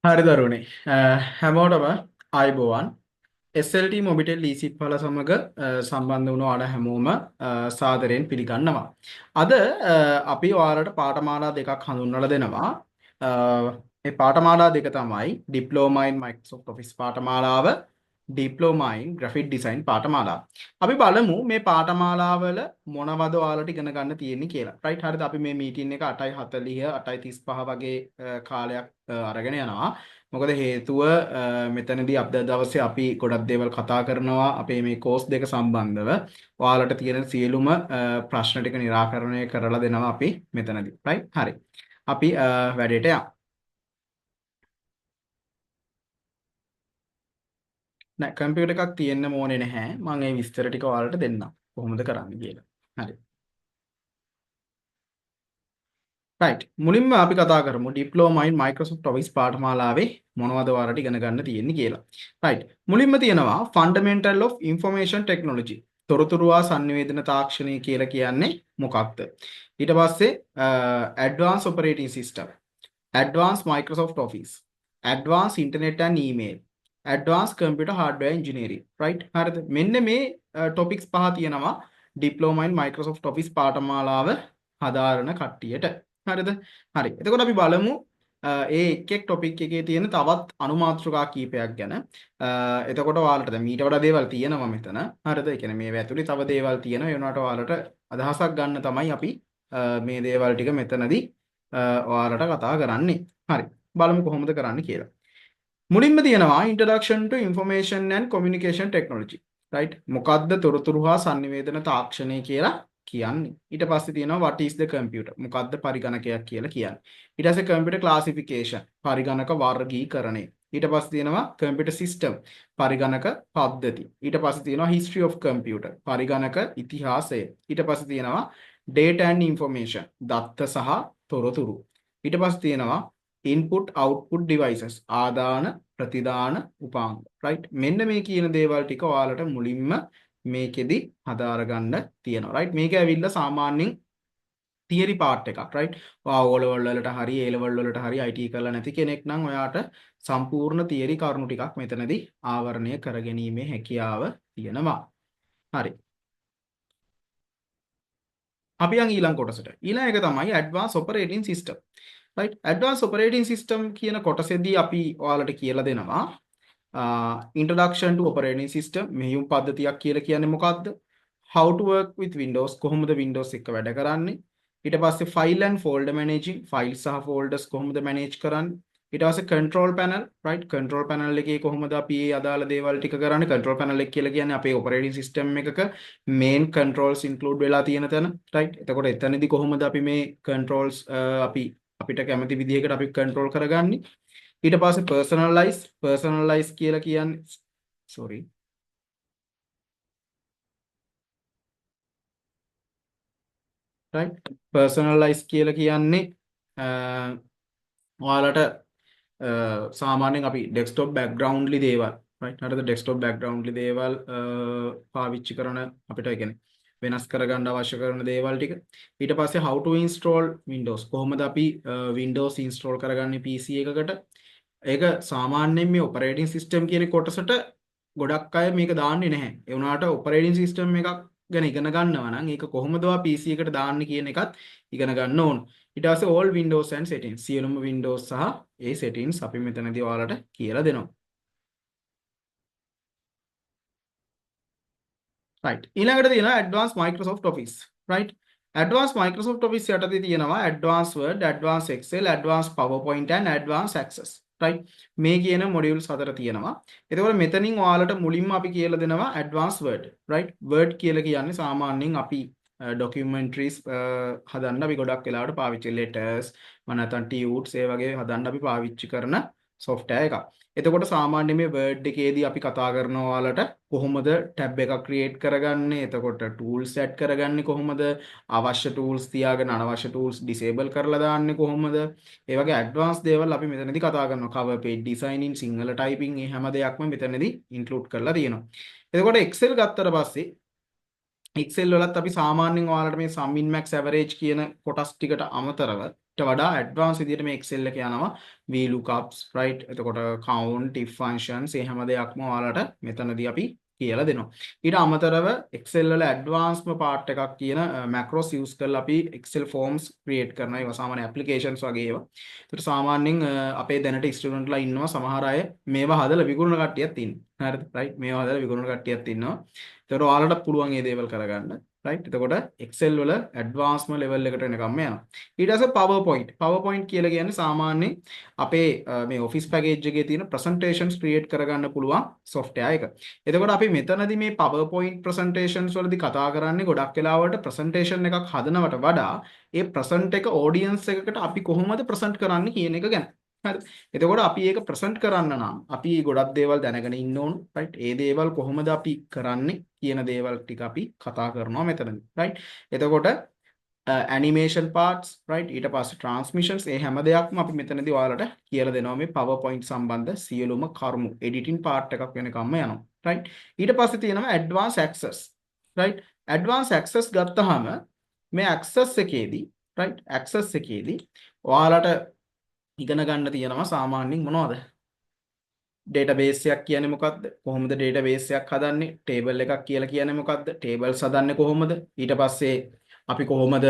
හරි දරුවනේ හැමෝටම ආයිබෝවන් SLT මොබිටෙල් ලීසිට් පහල සමග සම්බන්ධ වුණු ආඩ හැමෝම සාදරයෙන් පිළිගන්නවා. අද අපි ඔයාලට පාඨමාලා දෙකක් හඳුන්වලා දෙනවා. මේ පාඨමාලා දෙක තමයි ඩිප්ලෝමා ඉන් මයික්‍රොසොෆ්ට් ඔෆිස් පාඨමාලාව, ඩිප්ලෝමා ඉන් ග්‍රැෆික් ඩිසයින් පාඨමාලාව. අපි බලමු මේ පාඨමාලාවල මොනවද ඔයාලට ඉගෙන ගන්න තියෙන්නේ කියලා. රයිට් හරිද? අපි මේ මීටින් එක 8:40 8:35 වගේ කාලයක් අරගෙන යනවා. මොකද හේතුව මෙතනදී අද දවසේ අපි ගොඩක් දේවල් කතා කරනවා අපේ මේ කෝස් දෙක සම්බන්ධව. ඔයාලට තියෙන සියලුම ප්‍රශ්න ටික निराකරණය කරලා දෙනවා අපි මෙතනදී. රයිට්? හරි. අපි වැඩේට යමු. නෑ කම්පියුටර් එකක් තියෙන්න ඕනේ නැහැ. මම ඒ විස්තර ටික ඔයාලට දෙන්නම්. කොහොමද කරන්නේ කියලා. හරි. රයිට්. මුලින්ම අපි කතා කරමු ඩිප්ලෝමා ඉන් මයික්‍රොසොෆ්ට් ඔෆිස් පාඨමාලාවේ මොනවද ඔයාලට ඉගෙන ගන්න තියෙන්නේ කියලා. රයිට්. මුලින්ම තියෙනවා ෆන්ඩමෙන්ටල් ඔෆ් ඉන්ෆර්මේෂන් ටෙක්නොලොජි. තොරතුරු හා sannivedana තාක්ෂණය කියලා කියන්නේ මොකක්ද? ඊට පස්සේ advance operating system, advance Microsoft office, advance internet and email, advance computer hardware engineering. Right. හරිද? මෙන්න මේ ටොපික්ස් පහ තියෙනවා ඩිප්ලෝමා ඉන් මයික්‍රොසොෆ්ට් ඔෆිස් පාඨමාලාව හදාරන කට්ටියට. හරිද? හරි. එතකොට අපි බලමු ඒ එක් ටොපික් එකේ තියෙන තවත් අනුමාත්‍රකා කීපයක් ගැන. එතකොට ඔයාලට දැන් මීට වඩා දේවල් තියෙනවා මෙතන. හරිද? ඒ කියන්නේ මේව ඇතුලේ තව දේවල් තියෙනවා. ඒ වුණාට ඔයාලට අදහසක් ගන්න තමයි අපි මේ දේවල් ටික මෙතනදී ඔයාලට කතා කරන්නේ. හරි. බලමු කොහොමද කරන්න කියලා. මුලින්ම තියෙනවා introduction to information and communication technology. right? මොකද්ද තොරතුරු හා sannivedana තාක්ෂණය කියලා කියන්නේ. ඊට පස්සේ තියෙනවා what is the computer? මොකද්ද පරිගණකයක් කියලා කියන්නේ. ඊට පස්සේ computer classification පරිගණක වර්ගීකරණය. ඊට පස්සේ තියෙනවා computer system පරිගණක පද්ධති. ඊට පස්සේ තියෙනවා history of computer පරිගණක ඉතිහාසය. ඊට පස්සේ තියෙනවා data and information දත්ත සහ තොරතුරු. ඊට පස්සේ තියෙනවා input output devices ආදාන ප්‍රතිදාන උපාංග. right? මෙන්න මේ කියන දේවල් ටික ඔයාලට මුලින්ම මේකෙදි හදාර ගන්න තියෙනවා. right? මේක ඇවිල්ලා සාමාන්‍යයෙන් theory part එකක්. right? ඔයා O level වලට හරි A level වලට හරි IT කරලා නැති කෙනෙක් නම් ඔයාට සම්පූර්ණ theory කරුණු ටිකක් මෙතනදී ආවරණය කරගැනීමේ හැකියාව තියෙනවා. හරි. අපි යන් ඊළඟ කොටසට. ඊළඟ එක තමයි advanced operating system. right? advanced operating system කියන කොටසේදී අපි ඔයාලට කියලා දෙනවා introduction to operating system මෙහෙයුම් පද්ධතියක් කියලා කියන්නේ මොකක්ද? how to work with windows කොහොමද windows එක වැඩ කරන්නේ? ඊට පස්සේ file and folder managing files සහ folders කොහොමද manage කරන්නේ? ඊට පස්සේ control panel right? control panel එකේ කොහොමද අපි මේ අදාළ දේවල් ටික කරන්නේ? control panel එක කියලා කියන්නේ අපේ operating system එකක main controls include වෙලා තියෙන තැන right? එතකොට එතනදී කොහොමද අපි මේ controls අපිට කැමති විදිහකට අපි control කරගන්නේ? ඊට පස්සේ personalize කියලා කියන්නේ sorry right? personalize කියලා කියන්නේ ඔයාලට සාමාන්‍යයෙන් අපි desktop background ලි දේවල් right? හරිද? desktop background ලි දේවල් පාවිච්චි කරන අපිට ඒ කියන්නේ වෙනස් කරගන්න අවශ්‍ය කරන දේවල් ටික. ඊට පස්සේ how to install windows කොහොමද අපි windows install කරගන්නේ PC එකකට? ඒක සාමාන්‍යයෙන් මේ operating system කියන කොටසට ගොඩක් අය මේක දාන්නේ නැහැ. ඒ වුණාට operating system එකක් ගැන ඉගෙන ගන්නවා නම් ඒක කොහොමද PC එකට දාන්නේ කියන එකත් ඉගෙන ගන්න ඕන. ඊට පස්සේ all windows and settings සියලුම windows සහ ඒ settings අපි මෙතනදී ඔයාලට කියලා දෙනවා. right. ඊළඟට තියෙනවා advanced Microsoft Office. right? advanced Microsoft Office යටතේ තියෙනවා advanced Word, advanced Excel, advanced PowerPoint and advanced Access. right? මේ කියන modules හතර තියෙනවා. එතකොට මෙතනින් ඔයාලට මුලින්ම අපි කියලා දෙනවා advanced Word. right? Word කියලා කියන්නේ සාමාන්‍යයෙන් අපි documentaries හදන්න අපි ගොඩක් වෙලාවට පාවිච්චි letters නැත්නම් tutes ඒ වගේ හදන්න අපි පාවිච්චි කරන software එකක්. එතකොට සාමාන්‍ය මේ Word එකේදී අපි කතා කරනවා ඔයාලට කොහොමද tab එකක් create කරගන්නේ? එතකොට tools set කරගන්නේ කොහොමද? අවශ්‍ය tools තියාගෙන අනවශ්‍ය tools disable කරලා දාන්නේ කොහොමද? ඒ වගේ advanced දේවල් අපි මෙතනදී කතා කරනවා. cover page designing, Sinhala typing මේ හැම දෙයක්ම මෙතනදී include කරලා තියෙනවා. එතකොට Excel ගත්තට පස්සේ Excel වලත් අපි සාමාන්‍යයෙන් ඔයාලට මේ sum min max average කියන කොටස් ටිකට අමතරව ඊට වඩා ඇඩ්වාන්ස් විදිහට මේ Excel එක යනවා VLOOKUPs right එතකොට count if functions මේ හැම දෙයක්ම ඔයාලට මෙතනදී අපි කියලා දෙනවා. ඊට අමතරව Excel වල ඇඩ්වාන්ස්ම පාර්ට් එකක් කියන macros use කරලා අපි Excel forms create කරනවා. ඒවා සාමාන්‍ය applications වගේ ඒවා. ඒකට සාමාන්‍යයෙන් අපේ දැනට ස්ටුඩන්ට්ලා ඉන්නවා සමහර අය මේවා හදලා විකුණන කට්ටියක් ඉන්නවා. හරිද? right මේවා හදලා විකුණන කට්ටියක් ඉන්නවා. ඒතකොට ඔයාලට පුළුවන් මේ දේවල් කරගන්න. right එතකොට Excel වල ඇඩ්වාන්ස්ම level එකට එනකම්ම යනවා. ඊට පස්සේ PowerPoint කියලා කියන්නේ සාමාන්‍යයෙන් අපේ මේ office package එකේ තියෙන presentations create කරගන්න පුළුවන් software එක. එතකොට අපි මෙතනදී මේ PowerPoint presentations වලදී කතා කරන්නේ ගොඩක් වෙලාවට presentation එකක් හදනවට වඩා ඒ present එක audience එකකට අපි කොහොමද present කරන්න කියන එක ගැන. හරි. එතකොට අපි ඒක present කරන්න නම් අපි ගොඩක් දේවල් දැනගෙන ඉන්න ඕන. right. ඒ දේවල් කොහොමද අපි කරන්නේ කියන දේවල් ටික අපි කතා කරනවා මෙතනදී. right. එතකොට animation parts right ඊට පස්සේ transmissions ඒ හැම දෙයක්ම අපි මෙතනදී ඔයාලට කියලා දෙනවා මේ PowerPoint සම්බන්ධ සියලුම කරුණු editing part එකක් වෙනකම්ම යනවා. right. ඊට පස්සේ තියෙනවා advanced access. right. advanced access ගත්තාම මේ access එකේදී right access එකේදී ඔයාලට ඉගෙන ගන්න තියෙනවා සාමාන්‍යයෙන් මොනවද? database එකක් කියන්නේ මොකක්ද? කොහොමද database එකක් හදන්නේ? table එකක් කියලා කියන්නේ මොකක්ද? tables හදන්නේ කොහොමද? ඊට පස්සේ අපි කොහොමද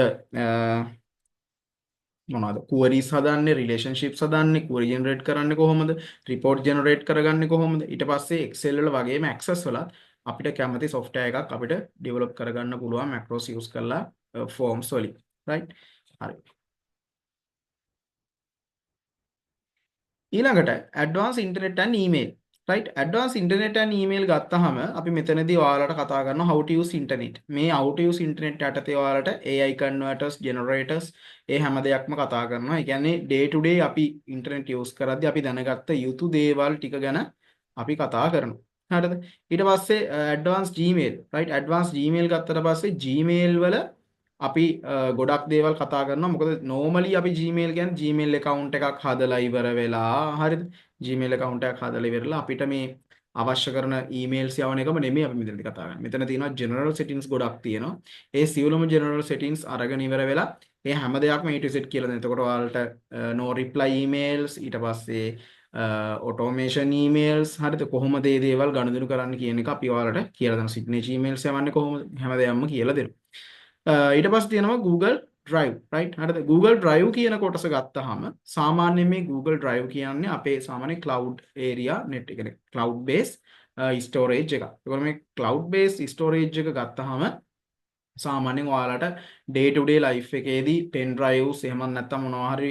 මොනවද queries හදන්නේ, relationships හදන්නේ, query generate කරන්නේ කොහොමද? report generate කරගන්නේ කොහොමද? ඊට පස්සේ Excel වල වගේම Access වලත් අපිට කැමති software එකක් අපිට develop කරගන්න පුළුවන් macros use කරලා forms වලින්. right? හරි. ඊළඟට advanced internet and email right advanced internet and email ගත්තාම අපි මෙතනදී ඔයාලට කතා කරනවා how to use internet මේ how to use internet යටතේ ඔයාලට AI converters generators ඒ හැම දෙයක්ම කතා කරනවා ඒ කියන්නේ day to day අපි internet use කරද්දී අපි දැනගත්ත යුතු දේවල් ටික ගැන අපි කතා කරනවා හරිද ඊට පස්සේ advanced gmail right advanced gmail ගත්තට පස්සේ gmail වල අපි ගොඩක් දේවල් කතා කරනවා මොකද normally අපි Gmail කියන්නේ Gmail account එකක් හදලා ඉවර වෙලා හරිද Gmail account එකක් හදලා ඉවරලා අපිට මේ අවශ්‍ය කරන emails යවන එකම නෙමෙයි අපි මෙතනදී කතා කරන්නේ. මෙතන තියෙනවා general settings ගොඩක් තියෙනවා. ඒ සියලුම general settings අරගෙන ඉවර වෙලා ඒ හැම දෙයක්ම A to Z කියලා දෙනවා. එතකොට ඔයාලට no reply emails ඊට පස්සේ automation emails හරිද කොහොමද මේ දේවල් ගනුදෙනු කරන්න කියන එක අපි ඔයාලට කියලා දෙනවා. signature emails යවන්නේ කොහොමද හැම දෙයක්ම කියලා දෙනවා. ඊට පස්සේ තියෙනවා Google Drive right හරිද Google Drive කියන කොටස ගත්තාම සාමාන්‍යයෙන් මේ Google Drive කියන්නේ අපේ සාමාන්‍ය cloud area net එක කියන්නේ cloud based storage එක. ඒකෝ මේ cloud based storage එක ගත්තාම සාමාන්‍යයෙන් ඔයාලට day to day life එකේදී pen drives එහෙම නැත්නම් මොනවා හරි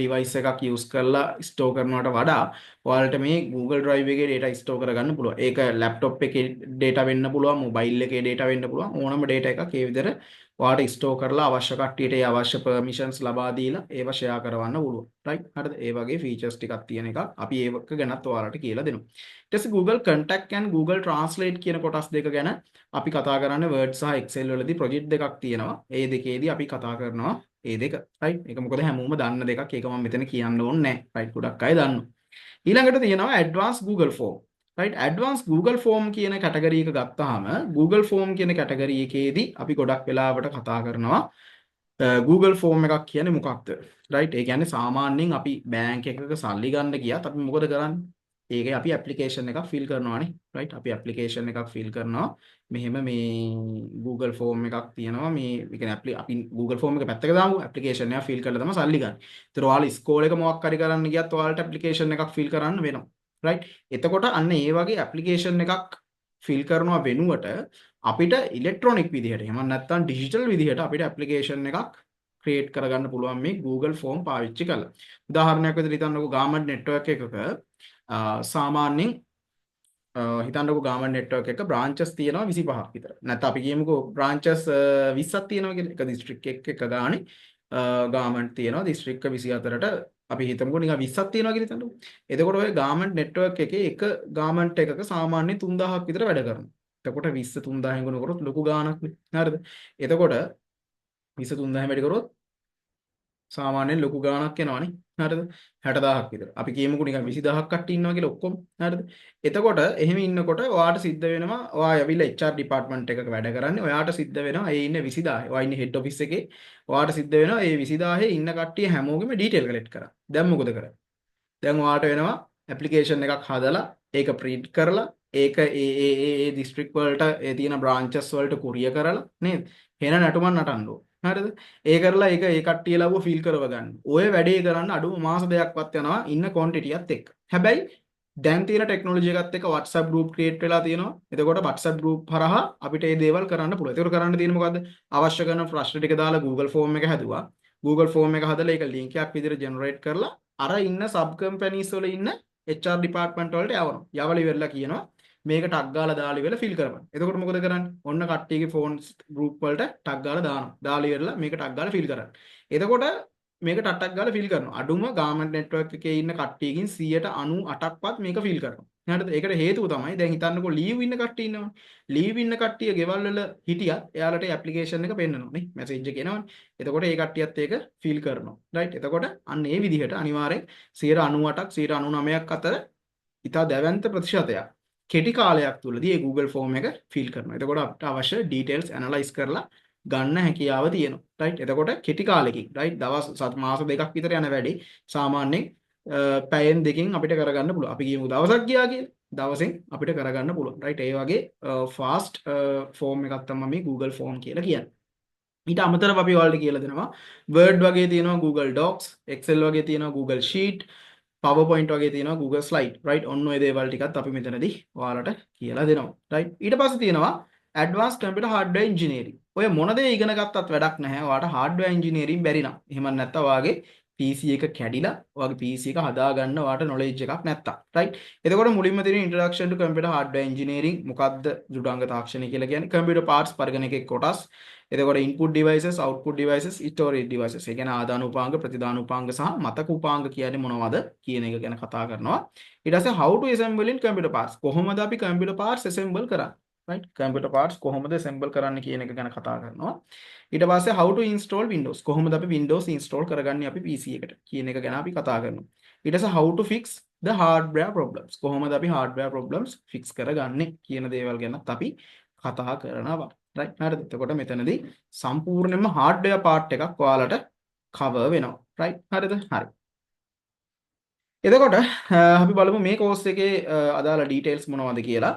device එකක් use කරලා store කරනවට වඩා ඔයාලට මේ Google Drive එකේ data store කරගන්න පුළුවන්. ඒක laptop එකේ data වෙන්න පුළුවන්, mobile එකේ data වෙන්න පුළුවන්. ඕනම data එකක් ඒ විදිහට ඔයාලට store කරලා අවශ්‍ය කට්ටියට ඒ අවශ්‍ය permissions ලබා දීලා ඒව share කරවන්න පුළුවන්. right? හරිද? ඒ වගේ features ටිකක් තියෙන එකක්. අපි ඒක ගැනත් ඔයාලට කියලා දෙනවා. ඊට පස්සේ Google Contact and Google Translate කියන කොටස් දෙක ගැන අපි කතා කරන්නේ Word සහ Excel වලදී project දෙකක් තියෙනවා. ඒ දෙකේදී අපි කතා කරනවා ඒ දෙක. right? ඒක මොකද හැමෝම දන්න දෙකක්. ඒක මම මෙතන කියන්න ඕනේ නැහැ. right? ගොඩක් අය දන්නවා. ඊළඟට තියෙනවා Advanced Google Form. right? Advanced Google Form කියන කැටගරි එක ගත්තාම Google Form කියන කැටගරි එකේදී අපි ගොඩක් වෙලාවට කතා කරනවා Google Form එකක් කියන්නේ මොකක්ද? right? ඒ කියන්නේ සාමාන්‍යයෙන් අපි බැංක් එකක සල්ලි ගන්න ගියත් අපි මොකද කරන්නේ? ඒකේ අපි ඇප්ලිකේෂන් එකක් ෆිල් කරනවානේ right අපි ඇප්ලිකේෂන් එකක් ෆිල් කරනවා මෙහෙම මේ Google form එකක් තියෙනවා මේ කියන්නේ අපි Google form එක පැත්තක දාමු ඇප්ලිකේෂන් එක ෆිල් කරලා තමයි සල්ලි ගන්න. ඒතර ඔයාලා ඉස්කෝලේ එක මොකක් හරි කරන්න ගියත් ඔයාලට ඇප්ලිකේෂන් එකක් ෆිල් කරන්න වෙනවා right එතකොට අන්න ඒ වගේ ඇප්ලිකේෂන් එකක් ෆිල් කරනවා වෙනුවට අපිට ඉලෙක්ට්‍රොනික විදිහට එහෙම නැත්නම් ඩිජිටල් විදිහට අපිට ඇප්ලිකේෂන් එකක් ක්‍රියේට් කරගන්න පුළුවන් මේ Google form පාවිච්චි කරලා. උදාහරණයක් විදිහට හිතන්නකෝ ගාමන්ට් නෙට්වර්ක් එකක සාමාන්‍යයෙන් හිතන්නකෝ ගාමන්ට් නෙට්වර්ක් එක බ්‍රාන්චස් තියෙනවා 25ක් විතර. නැත්නම් අපි කියමුකෝ බ්‍රාන්චස් 20ක් තියෙනවා කියලා. එක දිස්ත්‍රික් එක ගානේ ගාමන්ට් තියෙනවා දිස්ත්‍රික් 24ට අපි හිතමුකෝ නිකන් 20ක් තියෙනවා කියලා හිතන්නකෝ. එතකොට ඔය ගාමන්ට් නෙට්වර්ක් එකේ එක ගාමන්ට් එකක සාමාන්‍යයෙන් 3000ක් විතර වැඩ කරනවා. එතකොට 20 3000 ගුණ කරොත් ලොකු ගාණක් නේ. හරිද? එතකොට 20 3000 වැඩි කරොත් සාමාන්‍යයෙන් ලොකු ගාණක් එනවනේ. හරිද? 60000ක් විතර. අපි කියමුකෝ නිකන් 20000ක් කට්ටිය ඉන්නවා කියලා ඔක්කොම. හරිද? එතකොට එහෙම ඉන්නකොට ඔයාට සිද්ධ වෙනවා ඔයා ඇවිල්ලා HR ඩිපාර්ට්මන්ට් එකක වැඩ කරන්නේ. ඔයාට සිද්ධ වෙනවා ඒ ඉන්න 20000. ඔයා ඉන්නේ හෙඩ් ඔෆිස් එකේ. ඔයාට සිද්ධ වෙනවා ඒ 20000 ඉන්න කට්ටිය හැමෝගෙම ඩීටේල් කලෙක්ට් කරන්න. දැන් මොකද කරන්නේ? දැන් ඔයාට වෙනවා ඇප්ලිකේෂන් එකක් හදලා ඒක ප්‍රින්ට් කරලා ඒක ඒ දිස්ත්‍රික් වලට ඒ තියෙන බ්‍රාන්චස් වලට කුරිය කරලා නේද?ሄන නැටුමක් නටන්න ඕන. හරිද? ඒ කරලා ඒක ඒ කට්ටිය ලව්ව ෆිල් කරව ගන්න. ඔය වැඩේ කරන්න අඩුම මාස දෙකක්වත් යනවා ඉන්න ක්වොන්ටිටියත් එක්ක. හැබැයි දැන් තියෙන ටෙක්නොලොජි එකත් එක්ක WhatsApp group create වෙලා තියෙනවා. එතකොට WhatsApp group හරහා අපිට මේ දේවල් කරන්න පුළුවන්. ඒකට කරන්න තියෙන්නේ මොකද්ද? අවශ්‍ය කරන ප්‍රශ්න ටික දාලා Google form එක හැදුවා. Google form එක හදලා ඒක link එකක් විදිහට generate කරලා අර ඉන්න sub companies වල ඉන්න HR department වලට යවනවා. යවලා ඉවරලා කියනවා මේක ටග් ගාලා දාලා ඉවරලා ෆිල් කරපන්. එතකොට මොකද කරන්නේ? ඔන්න කට්ටියගේ ෆෝන්ස් group වලට ටග් ගාලා දානවා. දාලා ඉවරලා මේක ටග් ගාලා ෆිල් කරන්න. එතකොට මේක ටටක් ගාලා ෆිල් කරනවා. අඩුම ගාමන්ට් නෙට්වර්ක් එකේ ඉන්න කට්ටියකින් 98%ක්වත් මේක ෆිල් කරනවා. හරිද? ඒකට හේතුව තමයි දැන් හිතන්නකෝ ලීව් ඉන්න කට්ටිය ඉන්නවනේ. ලීව් ඉන්න කට්ටිය ගෙවල් වල හිටියත් එයාලට ඇප්ලිකේෂන් එක පෙන්නනවා නේ. මැසේජ් එක එනවනේ. එතකොට ඒ කට්ටියත් ඒක ෆිල් කරනවා. රයිට්? එතකොට අන්න ඒ විදිහට අනිවාර්යෙන් 98ක් 99ක් අතර ඉතා දැවැන්ත ප්‍රතිශතයක් කෙටි කාලයක් තුළදී ඒ Google form එක ෆිල් කරනවා. එතකොට අපිට අවශ්‍ය details analyze කරලා ගන්න හැකියාව තියෙනවා. රයිට්? එතකොට කෙටි කාලෙකින් රයිට් මාස දෙකක් විතර යන වැඩි සාමාන්‍යයෙන් පැයෙන් දෙකකින් අපිට කරගන්න පුළුවන්. අපි කියමු දවසක් ගියා කියලා. දවසෙන් අපිට කරගන්න පුළුවන්. රයිට්? ඒ වගේ fast form එකක් තමයි මේ Google form කියලා කියන්නේ. ඊට අමතරව අපි ඔයාලට කියලා දෙනවා Word වගේ තියෙනවා Google Docs, Excel වගේ තියෙනවා Google Sheet, PowerPoint වගේ තියෙනවා Google Slide. right? ඔන්න ඔය දේවල් ටිකත් අපි මෙතනදී ඔයාලට කියලා දෙනවා. right? ඊට පස්සේ තියෙනවා Advanced Computer Hardware Engineering. ඔය මොන දේ ඉගෙන ගත්තත් වැඩක් නැහැ. ඔයාලට hardware engineering බැරි නම්. එහෙම නැත්නම් ඔයාගේ PC එක කැඩිලා ඔයාගේ PC එක හදාගන්න ඔයාලට knowledge එකක් නැත්තම්. right? එතකොට මුලින්ම තියෙන Introduction to Computer Hardware Engineering මොකක්ද ජුඩාංග තාක්ෂණය කියලා කියන්නේ computer parts පරිගණකයේ කොටස්. එතකොට input devices, output devices, storage devices. ඒ කියන්නේ ආදාන උපාංග, ප්‍රතිදාන උපාංග සහ මතක උපාංග කියන්නේ මොනවද කියන එක ගැන කතා කරනවා. ඊට පස්සේ how to assemble in computer parts. කොහොමද අපි computer parts assemble කරන්නේ? right? computer parts කොහොමද assemble කරන්න කියන එක ගැන කතා කරනවා. ඊට පස්සේ how to install Windows. කොහොමද අපි Windows install කරගන්නේ අපි PC එකට කියන එක ගැන අපි කතා කරනවා. ඊට පස්සේ how to fix the hardware problems. කොහොමද අපි hardware problems fix කරගන්නේ කියන දේවල් ගැනත් අපි කතා කරනවා. right? හරිද? එතකොට මෙතනදී සම්පූර්ණයෙන්ම hardware part එකක් ඔයාලට cover වෙනවා. right? හරිද? හරි. එතකොට අපි බලමු මේ course එකේ අදාළ details මොනවද කියලා.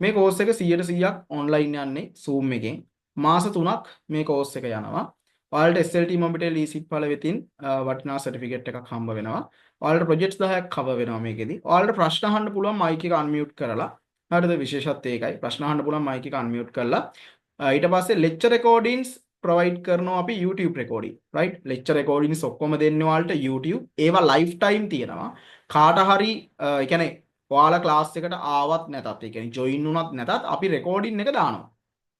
මේ course එක 100%ක් online යන්නේ Zoom එකෙන්. මාස 3ක් මේ course එක යනවා. ඔයාලට SLT Mobitel e-SIP ඵල වෙතින් වටිනා certificate එකක් හම්බ වෙනවා. ඔයාලට projects 10ක් cover වෙනවා මේකෙදි. ඔයාලට ප්‍රශ්න අහන්න පුළුවන් mic එක unmute කරලා. හරිද? විශේෂත්වය ඒකයි. ප්‍රශ්න අහන්න පුළුවන් mic එක unmute කරලා. ඊට පස්සේ lecture recordings provide කරනවා අපි YouTube recording. right? lecture recordings ඔක්කොම දෙන්නේ ඔයාලට YouTube. ඒවා lifetime තියෙනවා. කාට හරි ඒ කියන්නේ ඔයාලා ක්ලාස් එකට ආවත් නැතත් ඒ කියන්නේ join වුණත් නැතත් අපි recording එක දානවා.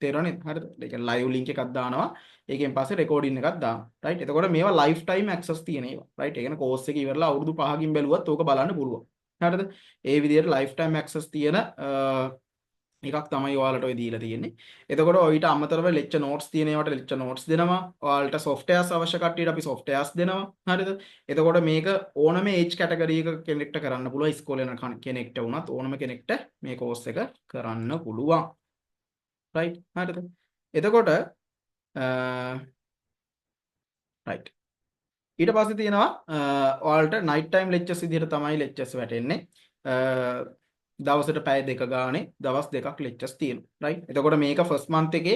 තේරෙනවද? හරිද? ඒ කියන්නේ live link එකක් දානවා. ඒකෙන් පස්සේ recording එකක් දානවා. right? එතකොට මේවා lifetime access තියෙන ඒවා. right? ඒ කියන්නේ course එක ඉවරලා අවුරුදු 5කින් බැලුවත් ඕක බලන්න පුළුවන්. හරිද? ඒ විදිහට lifetime access තියෙන එකක් තමයි ඔයාලට ඔය දීලා තියෙන්නේ. එතකොට ඔයිට අමතරව lecture notes තියෙන ඒවාට lecture notes දෙනවා. ඔයාලට softwares අවශ්‍ය කට්ටියට අපි softwares දෙනවා. හරිද? එතකොට මේක ඕනම age category එක කෙනෙක්ට කරන්න පුළුවන්. ඉස්කෝලේ යන කෙනෙක්ට වුණත් ඕනම කෙනෙක්ට මේ course එක කරන්න පුළුවන්. right? හරිද? එතකොට right. ඊට පස්සේ තියෙනවා ඔයාලට night time lectures විදිහට තමයි lectures වැටෙන්නේ. දවසට පැය දෙක ගානේ දවස් දෙකක් lectures තියෙනවා. right? එතකොට මේක first month එකේ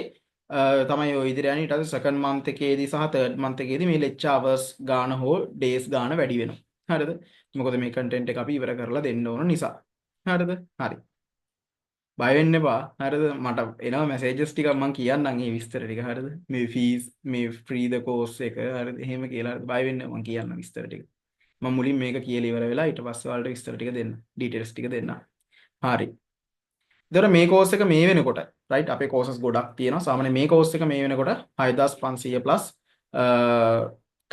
තමයි ඔය ඉදිරිය යන්නේ. ඊට පස්සේ second month එකේදී සහ third month එකේදී මේ lecture hours ගාන හෝ days ගාන වැඩි වෙනවා. හරිද? මොකද මේ content එක අපි ඉවර කරලා දෙන්න ඕන නිසා. හරිද? හරි. බය වෙන්න එපා. හරිද? මට එනවා messages ටිකක් මම කියන්නම් මේ විස්තර ටික. හරිද? මේ fees මේ free the course එක හරිද? එහෙම කියලා හරිද? බය වෙන්න මම කියන්නම් විස්තර ටික. මම මුලින් මේක කියලා ඉවර වෙලා ඊට පස්සේ ඔයාලට විස්තර ටික දෙන්න. details ටික දෙන්න. හරි. එතකොට මේ course එක මේ වෙනකොට right අපේ courses ගොඩක් තියෙනවා. සාමාන්‍යයෙන් මේ course එක මේ වෙනකොට 6500 plus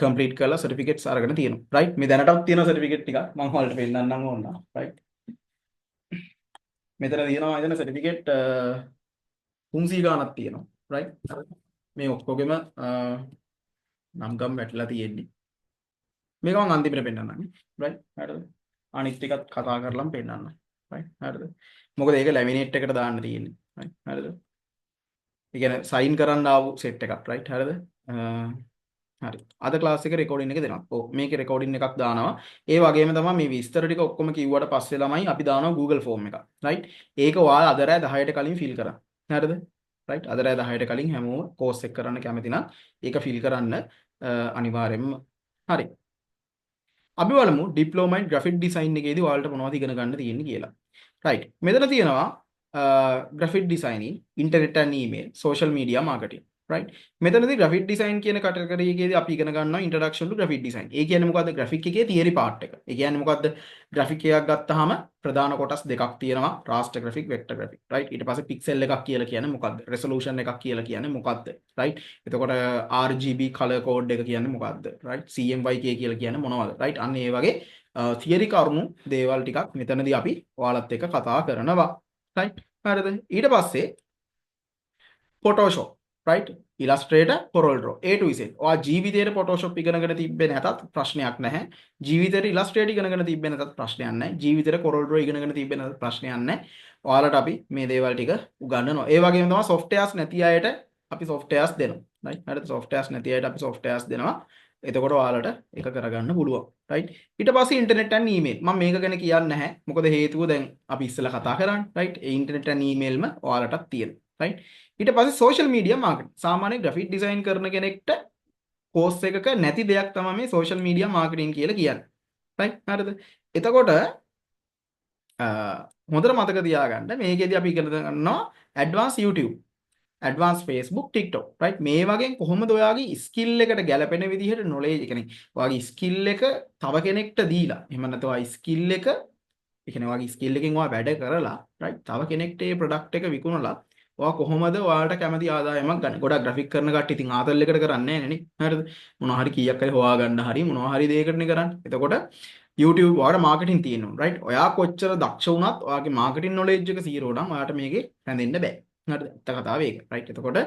complete කරලා certificates අරගෙන තියෙනවා. right? මේ දැනටත් තියෙන certificate ටික මම ඔයාලට පෙන්නන්නම් ඕන. right? මෙතන තියෙනවා එතන certificate 300 ගාණක් තියෙනවා. right? මේ ඔක්කොගෙම නම් ගම් වැටලා තියෙන්නේ. මේක මම අන්තිමට පෙන්නන්නම් right හරිද අනිත් ටිකත් කතා කරලම් පෙන්නන්න right හරිද මොකද ඒක ලැමිනේට් එකට දාන්න තියෙන්නේ right හරිද ඒ කියන්නේ සයින් කරන්න ආපු සෙට් එකක් right හරිද හරි අද ක්ලාස් එකේ රෙකෝඩින් එක දෙනවා ඔව් මේකේ රෙකෝඩින් එකක් දානවා ඒ වගේම තමයි මේ විස්තර ටික ඔක්කොම කිව්වට පස්සේ ළමයි අපි දානවා Google form එකක් right ඒක ඔයාලා අද රෑ 10ට කලින් ෆිල් කරන්න හරිද right අද රෑ 10ට කලින් හැමෝම කෝස් එක කරන්න කැමති නම් ඒක ෆිල් කරන්න අනිවාර්යෙන්ම හරි අපි බලමු ඩිප්ලෝමා ඉන් ග්‍රැෆික් ඩිසයින් එකේදී ඔයාලට මොනවද ඉගෙන ගන්න තියෙන්නේ කියලා. right. මෙතන තියෙනවා graphic designing, internet and email, social media marketing. right. මෙතනදී graphic design කියන කටගරි එකේදී අපි ඉගෙන ගන්නවා introduction to graphic design. ඒ කියන්නේ මොකද්ද? graphic එකේ theory part එක. ඒ කියන්නේ මොකද්ද? graphic එකක් ගත්තාම ප්‍රධාන කොටස් දෙකක් තියෙනවා. raster graphic, vector graphic. right. ඊට පස්සේ pixel එකක් කියලා කියන්නේ මොකද්ද? resolution එකක් කියලා කියන්නේ මොකද්ද? right. එතකොට RGB color code එක කියන්නේ මොකද්ද? right. CMYK කියලා කියන්නේ මොනවද? right. අන්න ඒ වගේ theory කරුණු දේවල් ටිකක් මෙතනදී අපි ඔයාලත් එක්ක කතා කරනවා. right. හරිද? ඊට පස්සේ Photoshop, right? Illustrator, CorelDRAW, A to Z. ඔයා ජීවිතේට Photoshop ඉගෙනගෙන තිබ්බේ නැතත් ප්‍රශ්නයක් නැහැ. ජීවිතේට Illustrator ඉගෙනගෙන තිබ්බේ නැතත් ප්‍රශ්නයක් නැහැ. ජීවිතේට CorelDRAW ඉගෙනගෙන තිබ්බේ නැතත් ප්‍රශ්නයක් නැහැ. ඔයාලට අපි මේ දේවල් ටික උගන්වනවා. ඒ වගේම තමයි softwares නැති අයට අපි softwares දෙනවා. right? හරිද? softwares නැති අයට අපි softwares දෙනවා. එතකොට ඔයාලට ඒක කරගන්න පුළුවන්. right? ඊට පස්සේ internet and email. මම මේක ගැන කියන්නේ නැහැ. මොකද හේතුව දැන් අපි ඉස්සෙල්ලා කතා කරන්නේ. right? ඒ internet and emailම ඔයාලටත් තියෙනවා. right? ඊට පස්සේ social media marketing. සාමාන්‍ය graphic design කරන කෙනෙක්ට course එකක නැති දෙයක් තමයි මේ social media marketing කියලා කියන්නේ. right? හරිද? එතකොට හොඳට මතක තියාගන්න මේකෙදී අපි ඉගෙන ගන්නවා advanced YouTube, advanced Facebook, TikTok, right? මේ වගේ කොහොමද ඔයාගේ skill එකට ගැලපෙන විදිහට knowledge, ඒ කියන්නේ ඔයාගේ skill එක තව කෙනෙක්ට දීලා, එහෙම නැත්නම් ඔයා skill එක, ඒ කියන්නේ ඔයාගේ skill එකෙන් ඔයා වැඩ කරලා, right? තව කෙනෙක්ට මේ product එක විකුණලා ඔයා කොහොමද ඔයාලට කැමති ආදායමක් ගන්න. ගොඩක් graphic කරන කට්ටිය ඉතින් ආතල් එකකට කරන්නේ නැහැ නේ. හරිද? මොනවා හරි කීයක් හරි හොයාගන්න හරි මොනවා හරි දෙයකටනේ කරන්නේ. එතකොට YouTube ඔයාලට මාකටිං තියෙනවා. right? ඔයා කොච්චර දක්ෂ වුණත් ඔයාගේ මාකටිං knowledge එක 0 නම් ඔයාට මේකේ රැඳෙන්න බෑ. හරිද? ඇත්ත කතාව ඒක. right? එතකොට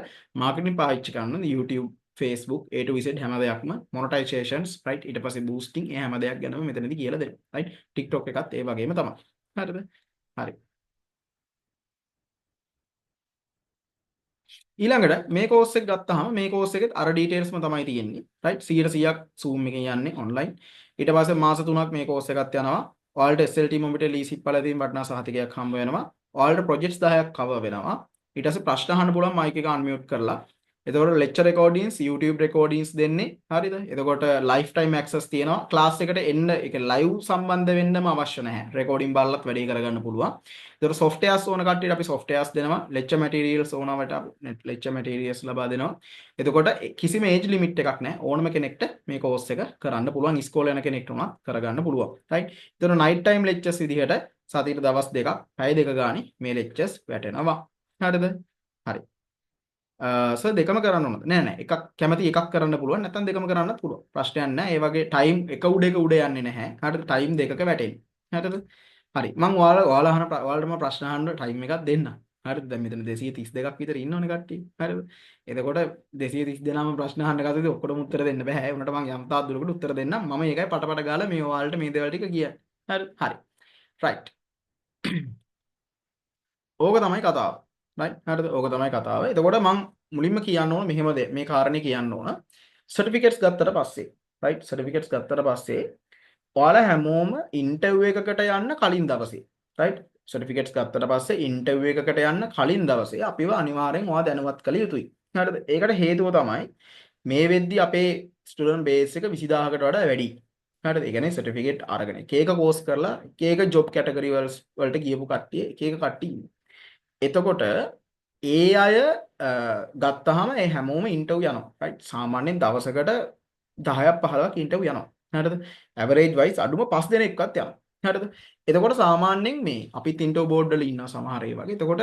මාකටිං පාවිච්චි කරන YouTube, Facebook, A to Z හැම දෙයක්ම monetizations, right? ඊට පස්සේ boosting ඒ හැම දෙයක් ගැනම මෙතනදී කියලා දෙනවා. right? TikTok එකත් ඒ වගේම තමයි. හරිද? හරි. ඊළඟට මේ කෝස් එක ගත්තාම මේ කෝස් එකෙත් අර ඩීටේල්ස්ම තමයි තියෙන්නේ. right? 100%ක් Zoom එකෙන් යන්නේ online. ඊට පස්සේ මාස 3ක් මේ කෝස් එකත් යනවා. ඔයාලට SLT මොබිටේ ලීසිප් පළදීන් වටනා සහතිකයක් හම්බ වෙනවා. ඔයාලට ප්‍රොජෙක්ට්ස් 10ක් කවර් වෙනවා. ඊට පස්සේ ප්‍රශ්න අහන්න පුළුවන් මයික් එක අන්මියුට් කරලා. එතකොට lecture recordings, YouTube recordings දෙන්නේ. හරිද? එතකොට lifetime access තියෙනවා. class එකට එන්න, ඒක live සම්බන්ධ වෙන්නම අවශ්‍ය නැහැ. recording බලලත් වැඩේ කරගන්න පුළුවන්. එතකොට softwares ඕන කට්ටියට අපි softwares දෙනවා. lecture materials ඕනවට අපි lecture materials ලබා දෙනවා. එතකොට කිසිම age limit එකක් නැහැ. ඕනම කෙනෙක්ට මේ course එක කරන්න පුළුවන්. ඉස්කෝලේ යන කෙනෙක්ට උනත් කරගන්න පුළුවන්. right? එතකොට night time lectures විදිහට සතියට දවස් දෙකක්, පැය දෙක ගානේ මේ lectures වැටෙනවා. හරිද? හරි. දෙකම කරන්න ඕනද? නෑ නෑ. එකක් කැමති එකක් කරන්න පුළුවන්. නැත්නම් දෙකම කරන්නත් පුළුවන්. ප්‍රශ්නයක් නෑ. ඒ වගේ ටයිම් එක උඩ යන්නේ නැහැ. හරිද? ටයිම් දෙකක වැටෙන්නේ. හරිද? හරි. මම ඔයාලට මම ප්‍රශ්න අහන්න ටයිම් එකක් දෙන්නම්. හරිද? දැන් මෙතන 232ක් විතර ඉන්නෝනේ කට්ටිය. හරිද? එතකොට 230 දෙනාම ප්‍රශ්න අහන්න ගත්තොත් ඔක්කොටම උත්තර දෙන්න බෑ. ඒ උනට මම යම් තාක් දුරකට උත්තර දෙන්නම්. මම ඒකයි පටපට ගාලා මේ ඔයාලට මේ දේවල් ටික කියන්නේ. හරිද? හරි. right. ඕක තමයි කතාව. right? හරිද? ඕක තමයි කතාව. එතකොට මම මුලින්ම කියන්න ඕන මෙහෙම මේ කාරණේ කියන්න ඕන. certificates ගත්තට පස්සේ, right? certificates ගත්තට පස්සේ ඔයාලා හැමෝම ඉන්ටර්විව් එකකට යන්න කලින් දවසේ, right? certificates ගත්තට පස්සේ ඉන්ටර්විව් එකකට යන්න කලින් දවසේ අපිව අනිවාර්යෙන් ඔයා දැනුවත් කළ යුතුයි. හරිද? ඒකට හේතුව තමයි මේ වෙද්දි අපේ ස්ටුඩන්ට් බේස් එක 20000කට වඩා වැඩි. හරිද? ඒ කියන්නේ certificate අරගෙන එක එක කෝස් කරලා එක එක job category වලට ගියපු කට්ටිය එක එක කට්ටිය ඉන්නවා. එතකොට ඒ අය ගත්තාම ඒ හැමෝම ඉන්ටර්විව් යනවා. right? සාමාන්‍යයෙන් දවසකට 10ක් 15ක් ඉන්ටර්විව් යනවා. හරිද? average wise අඩුම 5 දෙනෙක්වත් යනවා. හරිද? එතකොට සාමාන්‍යයෙන් මේ අපිත් ඉන්ටර්විව් බෝඩ් වල ඉන්නවා සමහර ඒ වගේ. එතකොට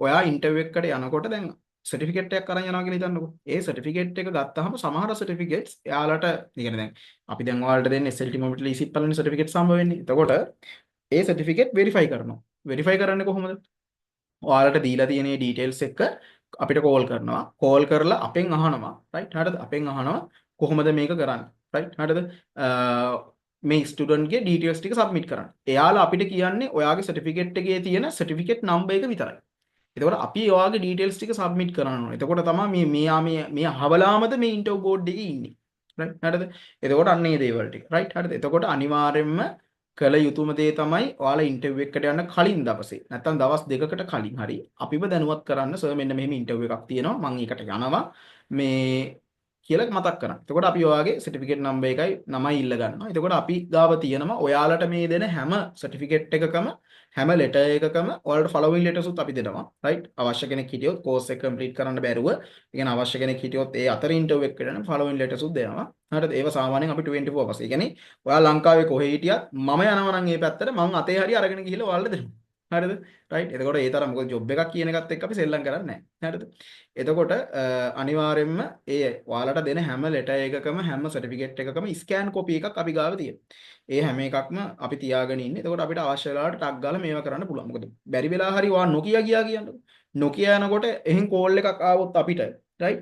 ඔයා ඉන්ටර්විව් එකකට යනකොට දැන් සර්ටිෆිකේට් එකක් අරන් යනවා කියලා හිතන්නකෝ. ඒ සර්ටිෆිකේට් එක ගත්තාම සමහර සර්ටිෆිකේට්ස් එයාලට ඉගෙන දැන් අපි දැන් ඔයාලට දෙන්නේ SLT මොබිටේ ලීසිප් වලින් සර්ටිෆිකේට් සම්බ වෙන්නේ. එතකොට ඒ සර්ටිෆිකේට් වෙරිෆයි කරනවා. වෙරිෆයි කරන්නේ කොහොමද? ඔයාලට දීලා තියෙන මේ ඩීටේල්ස් එක අපිට කෝල් කරනවා. කෝල් කරලා අපෙන් අහනවා. right? හරිද? අපෙන් අහනවා කොහොමද මේක කරන්නේ? right හරිද මේ ස්ටුඩන්ට්ගේ ඩීටේල්ස් ටික සබ්මිට් කරන්න. එයාලා අපිට කියන්නේ ඔයාගේ සර්ටිෆිකේට් එකේ තියෙන සර්ටිෆිකේට් නම්බර් එක විතරයි. එතකොට අපි ඔයාගේ ඩීටේල්ස් ටික සබ්මිට් කරන්න ඕනේ. එතකොට තමයි මේ අහවලාමද මේ ඉන්ටර්වයුව බෝඩ් එකේ ඉන්නේ. right හරිද? එතකොට අන්න ඒ දේවල් ටික. right හරිද? එතකොට අනිවාර්යයෙන්ම කළ යුතුම දේ තමයි ඔයාලා ඉන්ටර්විව් එකකට යන්න කලින් දවසේ නැත්නම් දවස් දෙකකට කලින් හරි අපිව දැනුවත් කරන්න සර් මෙන්න මෙහෙම ඉන්ටර්විව් එකක් තියෙනවා මම ඒකට යනවා මේ කියලා මතක් කරන්න. එතකොට අපි ඔයාගේ සර්ටිෆිකේට් නම්බර් එකයි නමයි ඉල්ල ගන්නවා. එතකොට අපි ගාව තියෙනවා ඔයාලට මේ දෙන හැම සර්ටිෆිකේට් එකකම හැම ලෙටර් එකකම ඔයාලට ෆලෝවින් ලෙටර්ස් උත් අපි දෙනවා. right අවශ්‍ය කෙනෙක් හිටියොත් කෝස් එක කම්ප්ලීට් කරන්න බැරුව ඒ කියන්නේ අවශ්‍ය කෙනෙක් හිටියොත් ඒ අතර ඉන්ටර්විව් එකකට යන ෆලෝවින් ලෙටර්ස් උත් දෙනවා. හරිද? ඒව සාමාන්‍යයෙන් අපි 24 hours. ඒ කියන්නේ ඔයා ලංකාවේ කොහේ හිටියත් මම යනවා නම් මේ පැත්තට මං අතේ හරිය අරගෙන ගිහිල්ලා ඔයාලට දෙනවා. හරිද? right එතකොට ඒ තරම් මොකද ජොබ් එකක් කියන එකත් එක්ක අපි සෙල්ලම් කරන්නේ නැහැ. හරිද? එතකොට අනිවාර්යයෙන්ම ඒ ඔයාලට දෙන හැම ලෙටර් එකකම හැම සර්ටිෆිකේට් එකකම ස්කෑන් කොපි එකක් අපි ගාව තියෙනවා. ඒ හැම එකක්ම අපි තියාගෙන ඉන්නේ. එතකොට අපිට අවශ්‍ය වෙලාවට ටක් ගාලා මේවා කරන්න පුළුවන්. මොකද බැරි වෙලා හරි ඔයා නොකිය ගියා කියන්නකො. නොකිය යනකොට එහෙන් කෝල් එකක් ආවොත් අපිට right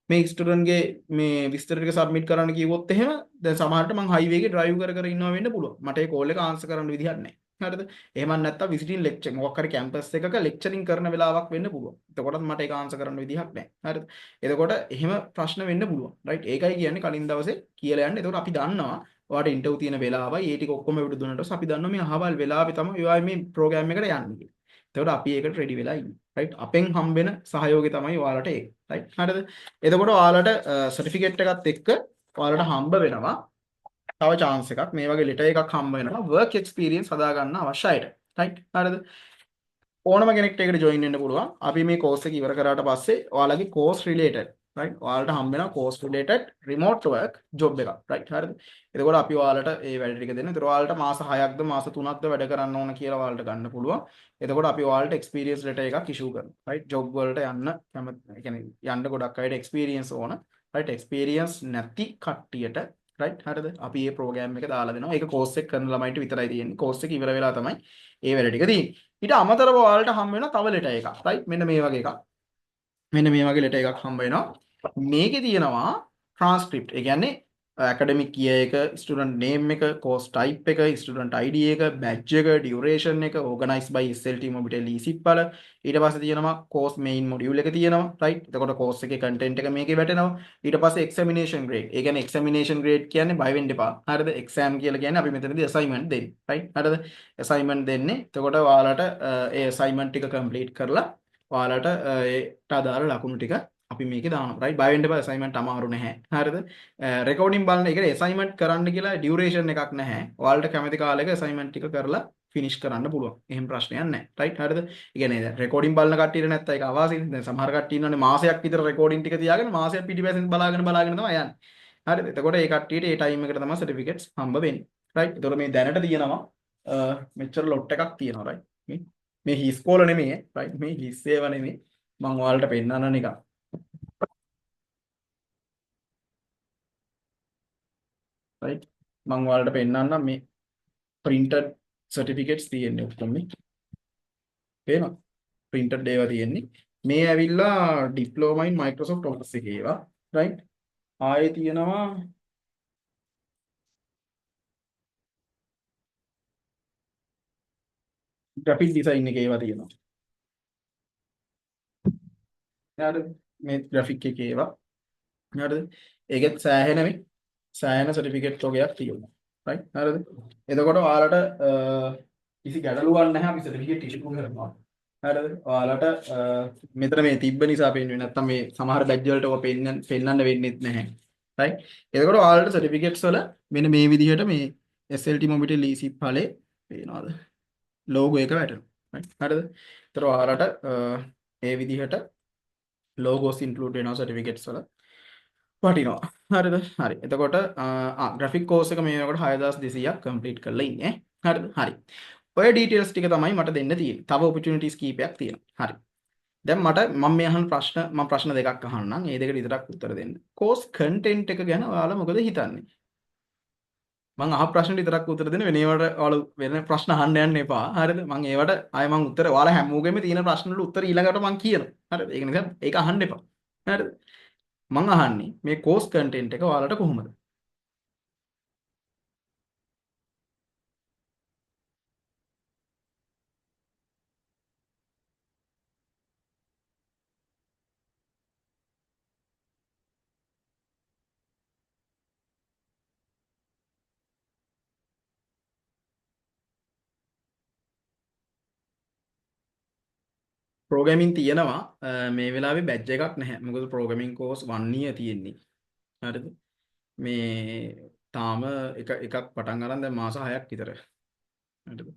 මේ ස්ටුඩන්ට්ගේ මේ විස්තර ටික සබ්මිට් කරන්න කිව්වොත් එහෙම දැන් සමහරට මං හයිවේ එකේ ඩ්‍රයිව් කර කර ඉන්නවා වෙන්න පුළුවන්. මට ඒ කෝල් එක ආන්සර් කරන්න විදිහක් නැහැ. හරිද? එහෙම නැත්නම් විසිටින් ලෙක්චර් මොකක් හරි කැම්පස් එකක ලෙක්චරින් කරන වෙලාවක් වෙන්න පුළුවන්. එතකොටත් මට ඒක ආන්සර් කරන්න විදිහක් නැහැ. හරිද? එතකොට එහෙම ප්‍රශ්න වෙන්න පුළුවන්. right? ඒකයි කියන්නේ කලින් දවසේ කියලා යන්න. එතකොට අපි දන්නවා ඔයාට ඉන්ටර්වයුව තියෙන වෙලාවයි ඒ ටික ඔක්කොම විතර දුන්නට පස්සේ අපි දන්නවා මේ අහවල් වෙලාවේ තමයි ඔයා මේ ප්‍රෝග්‍රෑම් එකට යන්නේ කියලා. එතකොට අපි ඒකට රෙඩි වෙලා ඉන්නේ. right? අපෙන් හම්බෙන සහයෝගය තමයි ඔයාලට ඒක. right? හරිද? එතකොට ඔයාලට සර්ටිෆිකේට් එකත් එක්ක ඔයාලට හම්බ වෙනවා තව chance එකක් මේ වගේ ලෙටර් එකක් හම්බ වෙනවා work experience හදා ගන්න අවශ්‍ය අයට. right? හරිද? ඕනම කෙනෙක්ට ඒකට join වෙන්න පුළුවන්. අපි මේ course එක ඉවර කරාට පස්සේ ඔයාලගේ course related right ඔයාලට හම්බ වෙනවා course related remote work job එකක්. right? හරිද? එතකොට අපි ඔයාලට ඒ වැඩ ටික දෙන්න. ඒතර ඔයාලට මාස 6ක්ද මාස 3ක්ද වැඩ කරන්න ඕන කියලා ඔයාලට ගන්න පුළුවන්. එතකොට අපි ඔයාලට experience letter එකක් issue කරනවා. right? job වලට යන්න ඒ කියන්නේ යන්න ගොඩක් අයට experience ඕන. right? experience නැති කට්ටියට right හරිද? අපි මේ ප්‍රෝග්‍රෑම් එක දාලා දෙනවා. ඒක course එක කරන ළමයින්ට විතරයි තියෙන්නේ. course එක ඉවර වෙලා තමයි ඒ වැඩ ටික තියෙන්නේ. ඊට අමතරව ඔයාලට හම්බ වෙනවා තව ලෙටර් එකක්. right? මෙන්න මේ වගේ එකක්. මෙන්න මේ වගේ ලෙටර් එකක් හම්බ වෙනවා. මේකේ තියෙනවා transcript. ඒ කියන්නේ academic year එක, student name එක, course type එක, student ID එක, batch එක, duration එක, organized by SLT Mobitel eSIP වල. ඊට පස්සේ තියෙනවා course main module එක තියෙනවා. right? එතකොට course එකේ content එක මේකේ වැටෙනවා. ඊට පස්සේ examination grade. ඒ කියන්නේ examination grade කියන්නේ බය වෙන්න එපා. හරිද? exam කියලා කියන්නේ අපි මෙතනදී assignment දෙන්නේ. right? හරිද? assignment දෙන්නේ. එතකොට ඔයාලට ඒ assignment ටික complete කරලා ඔයාලට ඒට අදාළ ලකුණු ටික අපි මේකේ දානවා. right? බය වෙන්න එපා assignment අමාරු නැහැ. හරිද? රෙකෝඩින් බලන එකට assignment කරන්න කියලා duration එකක් නැහැ. ඔයාලට කැමති කාලයක assignment ටික කරලා finish කරන්න පුළුවන්. එහෙම ප්‍රශ්නයක් නැහැ. right? හරිද? ඒ කියන්නේ දැන් රෙකෝඩින් බලන කට්ටියට නැත්නම් ඒක අවාසියි. දැන් සමහර කට්ටිය ඉන්නවනේ මාසයක් විතර රෙකෝඩින් ටික තියාගෙන මාසයක් පිටිපස්සෙන් බලාගෙන තමයි යන්නේ. හරිද? එතකොට ඒ කට්ටියට ඒ ටයිම් එකට තමයි certificates හම්බ වෙන්නේ. right? එතකොට මේ දැනට තියෙනවා මෙච්චර ලොට් එකක් තියෙනවා. right? මේ හිස්කෝල නෙමෙයි. right? මේ හිස් ඒවා නෙමෙයි. මම ඔයාලට පෙන්නන්න නිකන්. right? මම ඔයාලට පෙන්නන්නම් මේ printed certificates තියෙන්නේ ඔක්කොම මේ. පේනවද? printed ඒවා තියෙන්නේ. මේ ඇවිල්ලා diploma in Microsoft Office එකේ ඒවා. right? ආයේ තියෙනවා graphic design එකේ ඒවා තියෙනවා. හරිද? මේ graphic එකේ ඒවා. හරිද? ඒකෙත් සෑහෙන සර්ටිෆිකේට් වගේක් තියෙනවා. right? හරිද? එතකොට ඔයාලට කිසි ගැටලුවක් නැහැ අපි සර්ටිෆිකේට් ඉෂු කරනවා. හරිද? ඔයාලට මෙතන මේ තිබ්බ නිසා පෙන්වෙන්නේ නැත්තම් මේ සමහර බැජ් වලට ඔය පෙන්නන්න වෙන්නේ නැහැ. right? එතකොට ඔයාලට සර්ටිෆිකේට්ස් වල මෙන්න මේ විදිහට මේ SLT Mobitel eSIP ඵලේ පේනවාද? logo එක වැටෙනවා. right? හරිද? එතකොට ඔයාලට මේ විදිහට logos include වෙනවා certificates වල. වටිනවා. හරිද? හරි. එතකොට graphic course එක මේ වෙනකොට 6200ක් complete කරලා ඉන්නේ. හරිද? හරි. ඔය details ටික තමයි මට දෙන්න තියෙන්නේ. තව opportunities කීපයක් තියෙනවා. හරි. දැන් මම මේ අහන ප්‍රශ්න දෙකක් අහන්නම්. මේ දෙකට විතරක් උත්තර දෙන්න. course content එක ගැන ඔයාලා මොකද හිතන්නේ? මම අහ ප්‍රශ්න විතරක් උත්තර දෙන්න වෙන ඒවට ඔයාලා වෙන ප්‍රශ්න අහන්න යන්න එපා. හරිද? මම ඒවට ආයෙ මම උත්තර ඔයාලා හැමෝගෙම තියෙන ප්‍රශ්න වල උත්තර ඊළඟට මම කියනවා. හරිද? ඒක නිසා ඒක අහන්න එපා. හරිද? මම අහන්නේ මේ course content එක ඔයාලට කොහොමද? ප්‍රෝග්‍රෑමින් තියෙනවා මේ වෙලාවේ බැච් එකක් නැහැ. මොකද ප්‍රෝග්‍රෑමින් කෝස් 1 year තියෙන්නේ. හරිද? මේ තාම එකක් පටන් අරන් දැන් මාස 6ක් විතර. හරිද?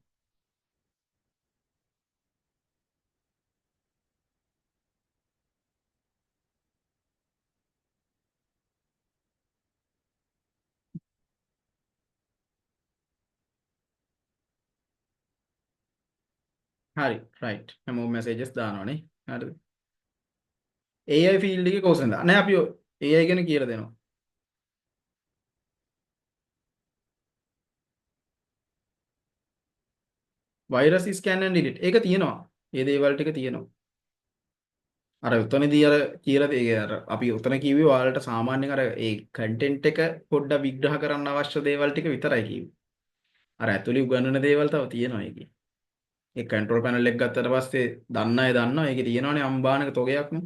හරි රයිට්. හැමෝම මැසේජස් දානවානේ. හරිද? AI ෆීල්ඩ් එකේ කෝස් එක නෑ අපි AI ගැන කියලා දෙනවා. වෛරස් ස්කෑන් ඇන්ඩ් ඩිලීට් ඒක තියෙනවා. ඒ දේවල් ටික තියෙනවා. අර උතනදී අර කියලා ඒ අර අපි උතන කිව්වේ ඔයාලට සාමාන්‍යයෙන් අර ඒ කන්ටෙන්ට් එක පොඩ්ඩක් විග්‍රහ කරන්න අවශ්‍ය දේවල් ටික විතරයි කිව්වේ. අර ඇතුළේ උගන්වන දේවල් තව තියෙනවා ඒකේ. ඒ කන්ට්‍රෝල් පැනල් එක ගත්තට පස්සේ දන්න අය දන්නවා ඒකේ තියෙනවානේ අම්බානක තොගයක්ම.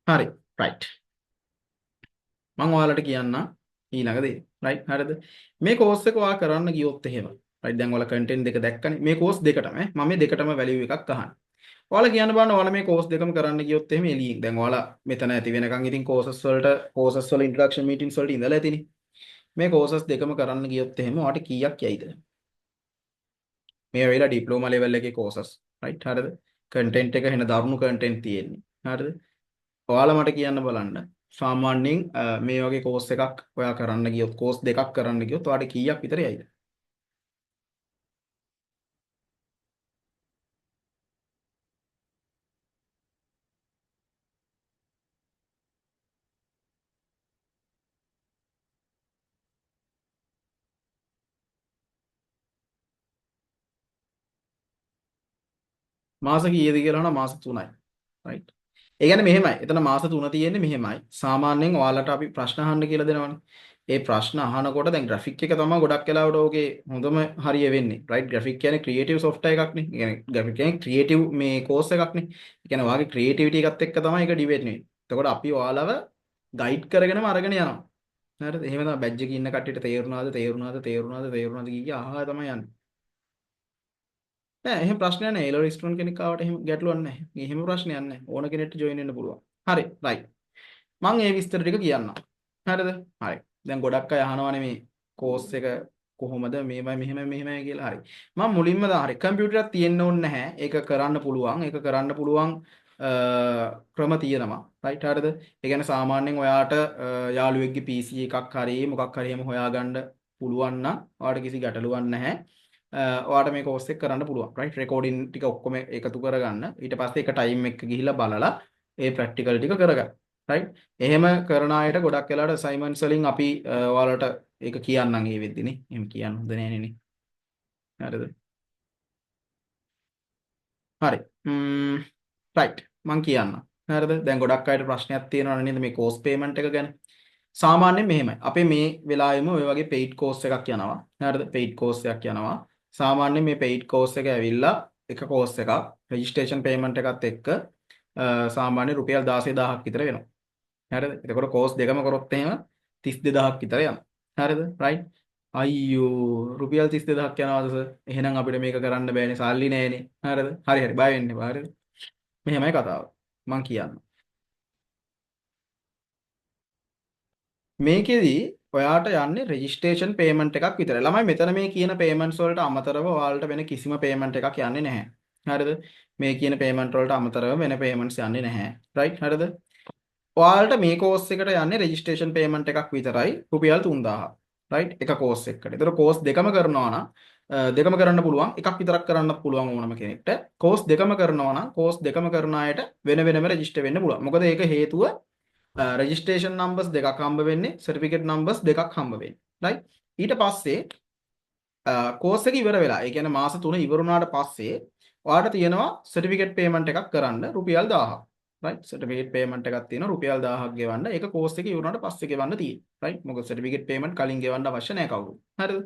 හරි රයිට්. මම ඔයාලට කියන්නම් ඊළඟ දේ. රයිට් හරිද? මේ කෝස් එක ඔයා කරන්න ගියොත් එහෙම. රයිට් දැන් ඔයාලා කන්ටෙන්ට් දෙක දැක්කනේ. මේ කෝස් දෙකටම මම මේ දෙකටම වැලියු එකක් අහන්න. ඔයාලා කියන්න බලන්න ඔයාලා මේ කෝස් දෙකම කරන්න ගියොත් එහෙම එළියෙන්. දැන් ඔයාලා මෙතන ඇති වෙනකන් ඉතින් කෝසස් වල ඉන්ට්‍රොඩක්ෂන් මීටින්ස් වලට ඉඳලා ඇතිනේ. මේ කෝසස් දෙකම කරන්න ගියොත් එහෙම ඔයාලට කීයක් යයිද? මේ වෙලාව ඩිප්ලෝමා ලෙවල් එකේ කෝසස්. රයිට් හරිද? කන්ටෙන්ට් එක වෙන දරුණු කන්ටෙන්ට් තියෙන්නේ. හරිද? ඔයාලා මට කියන්න බලන්න. සාමාන්‍යයෙන් මේ වගේ කෝස් එකක් ඔයා කරන්න ගියොත් කෝස් දෙකක් කරන්න ගියොත් ඔයාලට කීයක් විතර යයිද? මාස කීයද කියලා නම් මාස 3යි. රයිට්. ඒ කියන්නේ මෙහෙමයි. එතන මාස 3 තියෙන්නේ මෙහෙමයි. සාමාන්‍යයෙන් ඔයාලට අපි ප්‍රශ්න අහන්න කියලා දෙනවනේ. ඒ ප්‍රශ්න අහනකොට දැන් ග්‍රැෆික් එක තමයි ගොඩක් වෙලාවට ඕකේ හොඳම හරිය වෙන්නේ. රයිට් ග්‍රැෆික් කියන්නේ ක්‍රියේටිව් සොෆ්ට්වෙයාර් එකක් නේ. ඒ කියන්නේ ග්‍රැෆික් කියන්නේ ක්‍රියේටිව් මේ කෝස් එකක් නේ. ඒ කියන්නේ ඔයාගේ ක්‍රියේටිවිටි එකත් එක්ක තමයි ඒක ඩිබේට් වෙන්නේ. එතකොට අපි ඔයාලව ගයිඩ් කරගෙනම අරගෙන යනවා. හරිද? එහෙම තමයි බැජ් එකේ ඉන්න කට්ටියට තේරුණාද කිය අහලා තමයි යන්නේ. නෑ එහෙම ප්‍රශ්නයක් නෑ. ඒලෝ ස්ටුඩන්ට් කෙනෙක් ආවට එහෙම ගැටලුවක් නෑ. එහෙම ප්‍රශ්නයක් නෑ. ඕන කෙනෙක්ට ජොයින් වෙන්න පුළුවන්. හරි රයිට්. මම ඒ විස්තර ටික කියන්නම්. හරිද? හරි. දැන් ගොඩක් අය අහනවානේ මේ කෝස් එක කොහොමද මෙහෙමයි කියලා. හරි. මම මුලින්ම හරි කම්පියුටරයක් තියෙන්න ඕනේ නැහැ. ඒක කරන්න පුළුවන්. ඒක කරන්න පුළුවන් ක්‍රම තියෙනවා. රයිට් හරිද? ඒ කියන්නේ සාමාන්‍යයෙන් ඔයාට යාළුවෙක්ගේ PC එකක් හරි මොකක් හරි එහෙම හොයාගන්න පුළුවන් නම් ඔයාට කිසි ගැටලුවක් නැහැ. ඔයාට මේ කෝස් එක කරන්න පුළුවන්. රයිට් රෙකෝඩින් ටික ඔක්කොම එකතු කරගන්න. ඊට පස්සේ එක ටයිම් එක ගිහිල්ලා බලලා ඒ ප්‍රැක්ටිකල් ටික කරගන්න. රයිට්. එහෙම කරන අයට ගොඩක් වෙලාවට අසයින්මන්ට්ස් වලින් අපි ඔයාලට ඒක කියන්නම් ඒ වෙද්දිනේ. එහෙම කියන්න හොඳ නෑනේ. හරිද? හරි. රයිට්. මං කියන්නම්. හරිද? දැන් ගොඩක් අයට ප්‍රශ්නයක් තියෙනවා නේද මේ කෝස් පේමන්ට් එක ගැන? සාමාන්‍යයෙන් මෙහෙමයි. අපේ මේ වෙලාවෙම ඔය වගේ පෙයිඩ් කෝස් එකක් යනවා. හරිද? පෙයිඩ් කෝස් එකක් යනවා. සාමාන්‍යයෙන් මේ පෙයිඩ් කෝස් එක ඇවිල්ලා එක කෝස් එකක් රෙජිස්ට්‍රේෂන් පේමන්ට් එකත් එක්ක සාමාන්‍ය රුපියල් 16000ක් විතර වෙනවා. හරිද? එතකොට කෝස් දෙකම කරොත් එහෙම 32000ක් විතර යනවා. හරිද? රයිට්. අයියෝ රුපියල් 32000ක් යනවාද සර්? එහෙනම් අපිට මේක කරන්න බෑනේ. සල්ලි නෑනේ. හරිද? හරි බය වෙන්න එපා. හරිද? මෙහෙමයි කතාව. මං කියන්නම්. මේකෙදි ඔයාට යන්නේ රෙජිස්ට්‍රේෂන් පේමන්ට් එකක් විතරයි. ළමයි මෙතන මේ කියන පේමන්ට්ස් වලට අමතරව ඔයාලට වෙන කිසිම පේමන්ට් එකක් යන්නේ නැහැ. හරිද? මේ කියන පේමන්ට් වලට අමතරව වෙන පේමන්ට්ස් යන්නේ නැහැ. රයිට්? හරිද? ඔයාලට මේ කෝස් එකට යන්නේ රෙජිස්ට්‍රේෂන් පේමන්ට් එකක් විතරයි රුපියල් 3000. රයිට්? එක කෝස් එකකට. ඒතර කෝස් දෙකම කරනවා නම් දෙකම කරන්න පුළුවන්. එකක් විතරක් කරන්නත් පුළුවන් ඕනම කෙනෙක්ට. කෝස් දෙකම කරනවා නම් කෝස් දෙකම කරන අයට වෙන වෙනම රෙජිස්ටර් වෙන්න පුළුවන්. මොකද ඒක හේතුව රෙජිස්ට්‍රේෂන් නම්බර්ස් දෙකක් හම්බ වෙන්නේ සර්ටිෆිකේට් නම්බර්ස් දෙකක් හම්බ වෙන්නේ. රයිට්? ඊට පස්සේ කෝස් එක ඉවර වෙලා ඒ කියන්නේ මාස 3 ඉවර වුණාට පස්සේ ඔයාලට තියෙනවා සර්ටිෆිකේට් පේමන්ට් එකක් කරන්න රුපියල් 1000ක්. රයිට්? සර්ටිෆිකේට් පේමන්ට් එකක් තියෙනවා රුපියල් 1000ක් ගෙවන්න. ඒක කෝස් එක ඉවර වුණාට පස්සේ ගෙවන්න තියෙන්නේ. රයිට්? මොකද සර්ටිෆිකේට් පේමන්ට් කලින් ගෙවන්න අවශ්‍ය නැහැ කවුරු. හරිද?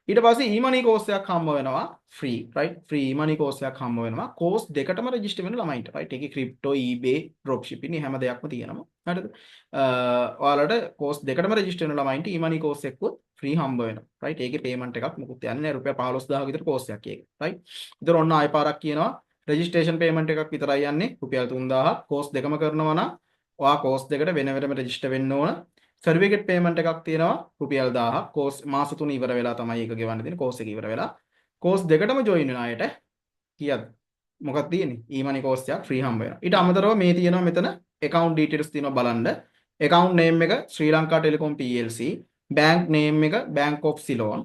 ඊට පස්සේ e-money course එකක් හම්බ වෙනවා free right free e-money course එකක් හම්බ වෙනවා course දෙකටම register වෙන ළමයින්ට right ඒකේ crypto ebay dropshipping හැම දෙයක්ම තියෙනවා හරිද ඔයාලට course දෙකටම register වෙන ළමයින්ට e-money course එකකුත් free හම්බ වෙනවා right ඒකේ payment එකක් මොකුත් යන්නේ නැහැ රුපියල් 15000 විතර course එකක් ඒක right ඉතින් ඔන්න ආයෙ පාරක් කියනවා registration payment එකක් විතරයි යන්නේ රුපියල් 3000 course දෙකම කරනවා නම් ඔයා course දෙකට වෙන වෙනම register වෙන්න ඕන සර්ටිෆිකේට් පේමන්ට් එකක් තියෙනවා රුපියල් 1000ක් කෝස් මාස 3 ඉවර වෙලා තමයි ඒක ගෙවන්න දෙන්නේ කෝස් එක ඉවර වෙලා කෝස් දෙකටම ජොයින් වෙන අයට කීයද මොකක්ද තියෙන්නේ e-money කෝස් එකක් ෆ්‍රී හම්බ වෙනවා ඊට අමතරව මේ තියෙනවා මෙතන account details තියෙනවා බලන්න account name එක Sri Lanka Telecom plc bank name එක bank of Ceylon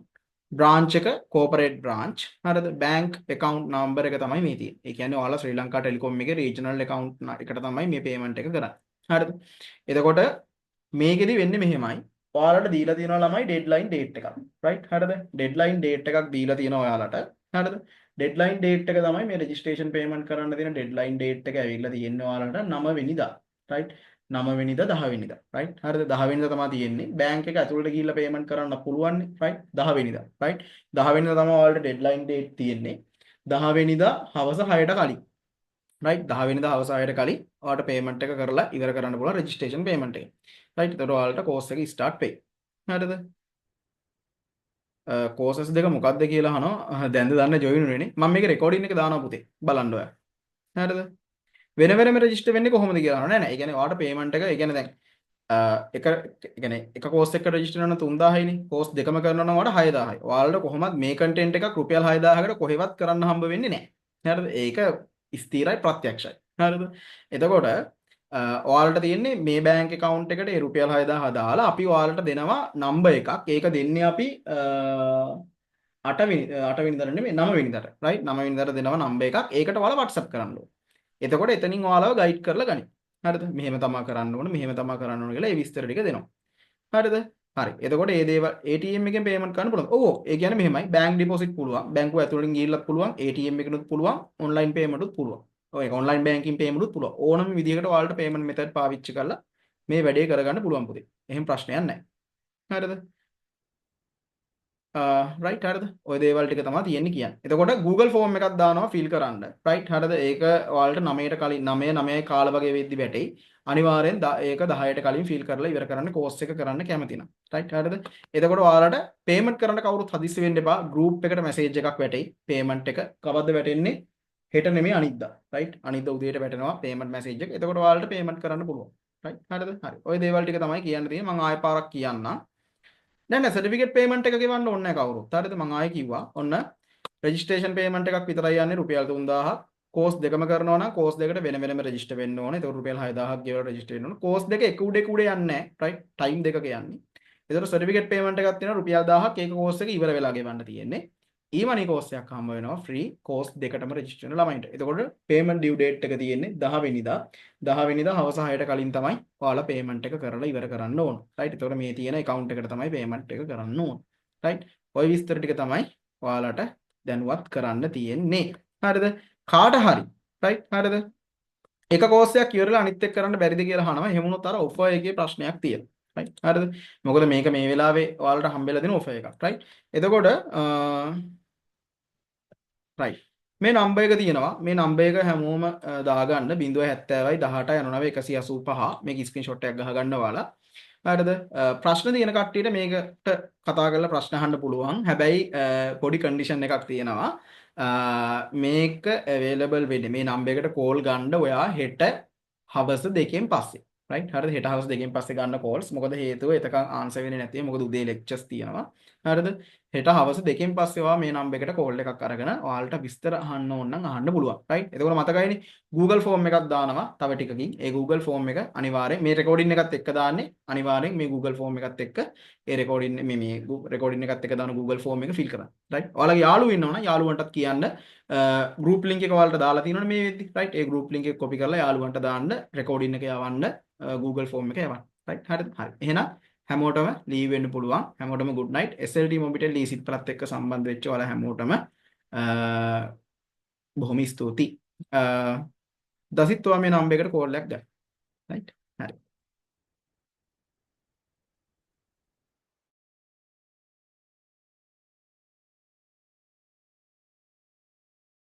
branch එක corporate branch හරිද bank account number එක තමයි මේ තියෙන්නේ ඒ කියන්නේ ඔයාලා ශ්‍රී ලංකා ටෙලිකොම් එකේ regional account එකට තමයි මේ payment එක කරන්නේ හරිද එතකොට මේකෙදි වෙන්නේ මෙහෙමයි. ඔයාලට දීලා තියෙනවා ළමයි ඩෙඩ්ලයින් ඩේට් එකක්. රයිට්? හරිද? ඩෙඩ්ලයින් ඩේට් එකක් දීලා තියෙනවා ඔයාලට. හරිද? ඩෙඩ්ලයින් ඩේට් එක තමයි මේ රෙජිස්ට්‍රේෂන් පේමන්ට් කරන්න තියෙන ඩෙඩ්ලයින් ඩේට් එක ඇවිල්ලා තියෙන්නේ ඔයාලට 9 වෙනිදා. රයිට්? 9 වෙනිදා 10 වෙනිදා. රයිට්? හරිද? 10 වෙනිදා තමයි තියෙන්නේ. බැංක් එක ඇතුළට ගිහිල්ලා පේමන්ට් කරන්න පුළුවන් නේ. රයිට්? 10 වෙනිදා. රයිට්? 10 වෙනිදා තමයි ඔයාලට ඩෙඩ්ලයින් ඩේට් තියෙන්නේ. 10 වෙනිදා හවස 6ට කලින්. රයිට් 10 වෙනිදා හවස 6ට කලින් ඔයාලට පේමන්ට් එක කරලා ඉවර කරන්න පුළුවන් රෙජිස්ට්‍රේෂන් පේමන්ට් එක. රයිට් එතකොට ඔයාලට කෝස් එක ස්ටාර්ට් වෙයි. හරිද? කෝසස් දෙක මොකක්ද කියලා අහනවා. දැන්ද දන්න ජොයින් වෙන්නේ. මම මේක රෙකෝඩින් එක දානවා පුතේ. බලන්න ඔයා. හරිද? වෙන වෙනම රෙජිස්ටර් වෙන්නේ කොහොමද කියලා අහනවා. නෑ නෑ. ඒ කියන්නේ ඔයාලට පේමන්ට් එක ඒ කියන්නේ දැන් එක කියන්නේ එක කෝස් එකකට රෙජිස්ටර් වෙනවා 3000යි නේ. කෝස් දෙකම කරනවා නම් ඔයාලට 6000යි. ඔයාලට කොහොමද මේ කන්ටෙන්ට් එකක් රුපියල් 6000කට කොහෙවත් කරන්න හම්බ වෙන්නේ නෑ. හරිද? ඒක ස්ථිරයි ප්‍රත්‍යක්ෂයි. හරිද? එතකොට ඔයාලට තියෙන්නේ මේ බැංක් account එකට ඒ රුපියල් 6000 දාලා අපි ඔයාලට දෙනවා නම්බර් එකක්. ඒක දෙන්නේ අපි 8 වෙනිදාට නෙමෙයි 9 වෙනිදාට. රයිට් 9 වෙනිදාට දෙනවා නම්බර් එකක්. ඒකට ඔයාලා WhatsApp කරන්න ඕනේ. එතකොට එතනින් ඔයාලව ගයිඩ් කරලා ගනි. හරිද? මෙහෙම තමයි කරන්න ඕනේ, මෙහෙම තමයි කරන්න ඕනේ කියලා ඒ විස්තර ටික දෙනවා. හරිද? හරි. එතකොට මේ දේවල් ATM එකෙන් පේමන්ට් කරන්න පුළුවන්. ඔව්. ඒ කියන්නේ මෙහෙමයි. බැංක් ඩිපොසිට් පුළුවන්. බැංකුව ඇතුළෙන් ගිහිල්ලත් පුළුවන්. ATM එකකිනුත් පුළුවන්. ඔන්ලයින් පේමන්ට් උත් පුළුවන්. ඔය ඔන්ලයින් බැංකින් පේමන්ට් උත් පුළුවන්. ඕනම විදිහකට ඔයාලට පේමන්ට් මෙතඩ් පාවිච්චි කරලා මේ වැඩේ කරගන්න පුළුවන් පුතේ. එහෙම ප්‍රශ්නයක් නැහැ. හරිද? රයිට් හරිද? ඔය දේවල් ටික තමයි තියෙන්නේ කියන්නේ. එතකොට Google ෆෝම් එකක් දානවා ෆිල් කරන්න. රයිට් හරිද? ඒක ඔයාලට 9ට කලින් 9යි කාල වගේ වෙද්දි වැටෙයි. අනිවාර්යෙන් ඒක 10ට කලින් ෆිල් කරලා ඉවර කරන්න කෝස් එක කරන්න කැමති නම්. රයිට් හරිද? එතකොට ඔයාලට පේමන්ට් කරන්න කවුරුත් හදිස්සි වෙන්න එපා. ගෲප් එකට මැසේජ් එකක් වැටෙයි. පේමන්ට් එක කවද්ද වැටෙන්නේ? හෙට නෙමෙයි අනිද්දා. රයිට්? අනිද්දා උදේට වැටෙනවා පේමන්ට් මැසේජ් එක. එතකොට ඔයාලට පේමන්ට් කරන්න පුළුවන්. රයිට් හරිද? හරි. ওই දේවල් ටික තමයි කියන්න තියෙන්නේ. මම ආයෙ පාරක් කියන්නම්. නෑ නෑ සර්ටිෆිකේට් පේමන්ට් එක ගෙවන්න ඕනේ නැහැ කවුරුත්. හරිද? මම ආයෙ කිව්වා. ඔන්න රෙජිස්ට්‍රේෂන් පේමන්ට් එකක් විතරයි යන්නේ රුපියල් 3000ක්. කෝස් දෙකම කරනවා නම් කෝස් දෙකට වෙන වෙනම රෙජිස්ටර් වෙන්න ඕනේ. ඒක රුපියල් 6000ක් ගෙවලා රෙජිස්ටර් වෙන්න ඕනේ. කෝස් දෙක එක උඩ යන්නේ නැහැ. රයිට්? ටයිම් දෙකක යන්නේ. ඒතර සර්ටිෆිකේට් පේමන්ට් එකක් තියෙනවා රුපියල් 1000ක්. ඒක කෝස් එක ඉවර වෙලා ගෙවන්න තියෙන්නේ. e-money කෝස් එකක් හම්බ වෙනවා ෆ්‍රී කෝස් දෙකටම රෙජිස්ටර් වෙන ළමයින්ට. එතකොට පේමන්ට් ඩියු ඩේට් එක තියෙන්නේ 10 වෙනිදා. 10 වෙනිදා හවස 6ට කලින් තමයි ඔයාලා පේමන්ට් එක කරලා ඉවර කරන්න ඕන. රයිට්? එතකොට මේ තියෙන account එකට තමයි පේමන්ට් එක කරන්න ඕන. රයිට්? ওই විස්තර ටික තමයි ඔයාලට දැනුවත් කරන්න තියෙන්නේ. හරිද? කාට හරි. රයිට්? හරිද? එක කෝස් එකක් ඉවරලා අනිත් එක කරන්න බැරිද කියලා අහනවා. එහෙම වුණොත් අර ඔෆර් එකේ ප්‍රශ්නයක් තියෙනවා. රයිට්? හරිද? මොකද මේක මේ වෙලාවේ ඔයාලට හම්බෙලා දෙන ඔෆර් එකක්. රයිට්? එතකොට රයිට් මේ නම්බර් එක තියෙනවා මේ නම්බර් එක හැමෝම දාගන්න 070යි 18යි 99 185 මේක ස්ක්‍රීන්ෂොට් එකක් ගහගන්න ඔයාලා හරිද ප්‍රශ්න තියෙන කට්ටියට මේකට කතා කරලා ප්‍රශ්න අහන්න පුළුවන් හැබැයි පොඩි කන්ඩිෂන් එකක් තියෙනවා මේක available වෙන්නේ මේ නම්බර් එකට කෝල් ගන්න ඔයා හෙට හවස 2කින් පස්සේ රයිට් හරිද හෙට හවස 2කින් පස්සේ ගන්න කෝල්ස් මොකද හේතුව එතකන් ආන්සර් වෙන්නේ නැති මොකද උදේ ලෙක්චර්ස් තියෙනවා හරිද හෙට හවස 2කින් පස්සේ ඔයා මේ නම්බර් එකට කෝල් එකක් අරගෙන ඔයාලට විස්තර අහන්න ඕන නම් අහන්න පුළුවන් රයිට් එතකොට මතකයිනේ Google ෆෝම් එකක් දානවා තව ටිකකින් ඒ Google ෆෝම් එක අනිවාර්යෙන් මේ රෙකෝඩින් එකත් එක්ක දාන්නේ අනිවාර්යෙන් මේ Google ෆෝම් එකත් එක්ක ඒ රෙකෝඩින් මේ රෙකෝඩින් එකත් එක්ක දාන Google ෆෝම් එක ෆිල් කරන්න රයිට් ඔයාලගේ යාළුවෝ ඉන්නවනම් යාළුවන්ටත් කියන්න ගෲප් ලින්ක් එක ඔයාලට දාලා තියෙනවනේ මේ වෙද්දි රයිට් ඒ ගෲප් ලින්ක් එක කොපි කරලා යාළුවන්ට දාන්න රෙකෝඩින් එක යවන්න Google ෆෝම් එක යවන්න රයිට් හරිද හරි එහෙනම් හැමෝටම ලීව් වෙන්න පුළුවන් හැමෝටම good night SLT Mobitel ලීසිත් පළත් එක්ක සම්බන්ධ වෙච්ච ඔයාලා හැමෝටම බොහොම ස්තුතියි දසිත් ඔයා මේ නම්බර් එකට කෝල් එකක් ගන්න රයිට් හරි